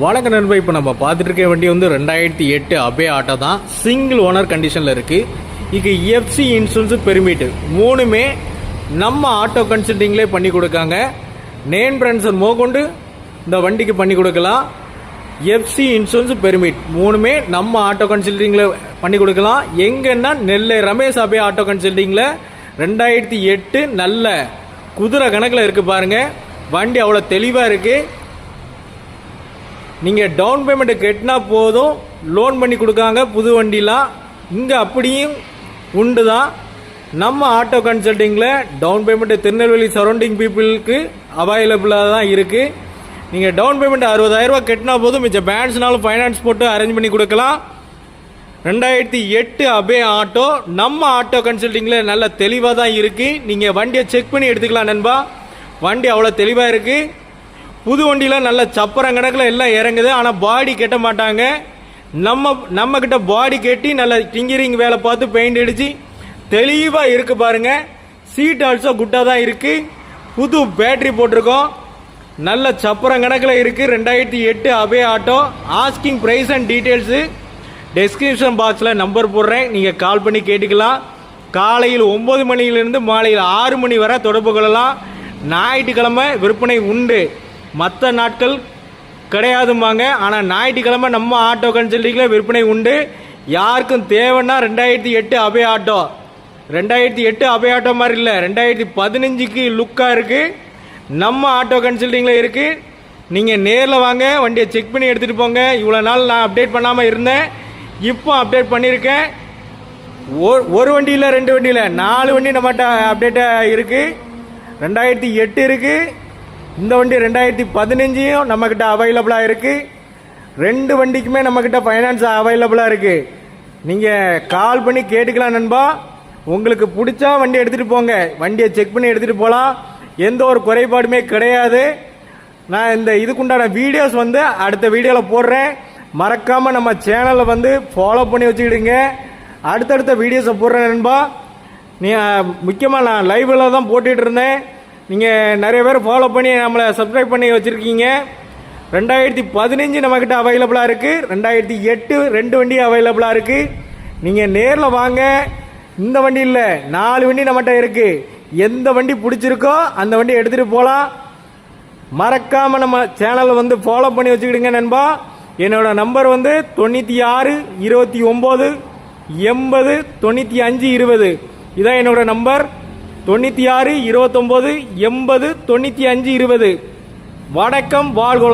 வணக்க நண்பா. இப்போ நம்ம பார்த்துட்டு இருக்க வண்டி வந்து 2008 அபே ஆட்டோ தான். சிங்கிள் ஓனர் கண்டிஷனில் இருக்குது. இது எஃப்சி இன்சூரன்ஸு பெர்மிட்டு மூணுமே நம்ம ஆட்டோ கன்சல்டிங்லேயே பண்ணி கொடுக்காங்க. நேம் ட்ரான்ஸ்ஃபர் மோகொண்டு இந்த வண்டிக்கு பண்ணி கொடுக்கலாம். எஃப்சி இன்சூரன்ஸ் பெர்மிட் மூணுமே நம்ம ஆட்டோ கன்சல்டிங்கில் பண்ணி கொடுக்கலாம். எங்கன்னா நெல்லை ரமேஷ் அபே ஆட்டோ கன்சல்டிங்கில் 2008 நல்ல குதிரை கணக்கில் இருக்குது பாருங்கள். வண்டி அவ்வளோ தெளிவாக இருக்குது. நீங்கள் டவுன் பேமெண்ட்டு கட்டினா போதும், லோன் பண்ணி கொடுக்காங்க புது வண்டிலாம். இங்கே அப்படியும் உண்டு தான். நம்ம ஆட்டோ கன்சல்டிங்கில் டவுன் பேமெண்ட்டு திருநெல்வேலி சரௌண்டிங் பீப்புளுக்கு அவைலபிளாக தான் இருக்குது. நீங்கள் டவுன் பேமெண்ட் 60,000 கட்டினா போதும், மிச்சம் பேலன்ஸ்னாலும் ஃபைனான்ஸ் போட்டு அரேஞ்ச் பண்ணி கொடுக்கலாம். 2008 அபே ஆட்டோ நம்ம ஆட்டோ கன்சல்டிங்கில் நல்ல தெளிவாக தான் இருக்குது. நீங்கள் வண்டியை செக் பண்ணி எடுத்துக்கலாம் நண்பா. வண்டி அவ்வளோ தெளிவாக இருக்குது. புது வண்டியில் நல்ல சப்பரம் கணக்கில் எல்லாம் இறங்குது. ஆனால் பாடி கட்ட மாட்டாங்க. நம்மக்கிட்ட பாடி கட்டி நல்ல டிங்கரிங் வேலை பார்த்து பெயிண்ட் அடித்து தெளிவாக இருக்குது பாருங்கள். சீட் ஆல்சோ குட்டாக தான் இருக்குது. புது பேட்ரி போட்டிருக்கோம். நல்ல சப்பரம் கணக்கில் இருக்குது. 2008 Ape auto. Asking price and details description பாக்ஸில் நம்பர் போடுறேன், நீங்கள் கால் பண்ணி கேட்டுக்கலாம். காலையில் 9 மணியிலிருந்து மாலையில் 6 மணி வரை தொடர்பு கொள்ளலாம். ஞாயிற்றுக்கிழமை விற்பனை உண்டு, மற்ற நாட்கள் கிடையாதுமாங்க. ஆனால் ஞாயிற்றுக்கிழமை நம்ம ஆட்டோ கன்சல்டிங்கில் விற்பனை உண்டு. யாருக்கும் தேவைன்னா 2008 அபே ஆட்டோ. 2008 அபே ஆட்டோ மாதிரி இல்லை, 2015க்கு லுக்காக இருக்குது. நம்ம ஆட்டோ கன்சல்டிங்கில் இருக்குது. நீங்கள் நேரில் வாங்க, வண்டியை செக் பண்ணி எடுத்துகிட்டு போங்க. இவ்வளோ நாள் நான் அப்டேட் பண்ணாமல் இருந்தேன், இப்போ அப்டேட் பண்ணியிருக்கேன். ஒரு வண்டியில் 2 வண்டியில் 4 வண்டி நம்மகிட்ட அப்டேட்டாக இருக்குது. 2008 இருக்குது. இந்த வண்டி 2015 நம்மக்கிட்ட அவைலபிளாக இருக்குது. 2 வண்டிக்குமே நம்மக்கிட்ட ஃபைனான்ஸ் அவைலபிளாக இருக்குது. நீங்கள் கால் பண்ணி கேட்டுக்கலாம் நண்பா. உங்களுக்கு பிடிச்சா வண்டி எடுத்துகிட்டு போங்க, வண்டியை செக் பண்ணி எடுத்துகிட்டு போகலாம். எந்த ஒரு குறைபாடுமே கிடையாது. நான் இந்த இதுக்குண்டான வீடியோஸ் வந்து அடுத்த வீடியோவில் போடுறேன். மறக்காமல் நம்ம சேனலை வந்து ஃபாலோ பண்ணி வச்சுக்கிடுங்க. அடுத்தடுத்த வீடியோஸை போடுறேன் நண்பா. முக்கியமாக நான் லைவில் தான் போட்டுட்டு இருந்தேன். நீங்கள் நிறைய பேர் ஃபாலோ பண்ணி நம்மளை சப்ஸ்கிரைப் பண்ணி வச்சுருக்கீங்க. 2015 நம்மக்கிட்ட அவைலபிளாக இருக்குது. 2008 2 வண்டி அவைலபிளாக இருக்குது. நீங்கள் நேரில் வாங்க. இந்த வண்டி இல்லை, 4 வண்டி நம்மகிட்ட இருக்குது. எந்த வண்டி பிடிச்சிருக்கோ அந்த வண்டி எடுத்துகிட்டு போகலாம். மறக்காமல் நம்ம சேனலை வந்து ஃபாலோ பண்ணி வச்சுக்கிடுங்க நண்பா. என்னோட நம்பர் வந்து 96 29 80 95 20. இதான் என்னோட நம்பர். 96 29 80 95 20. வணக்கம், வாழ்க.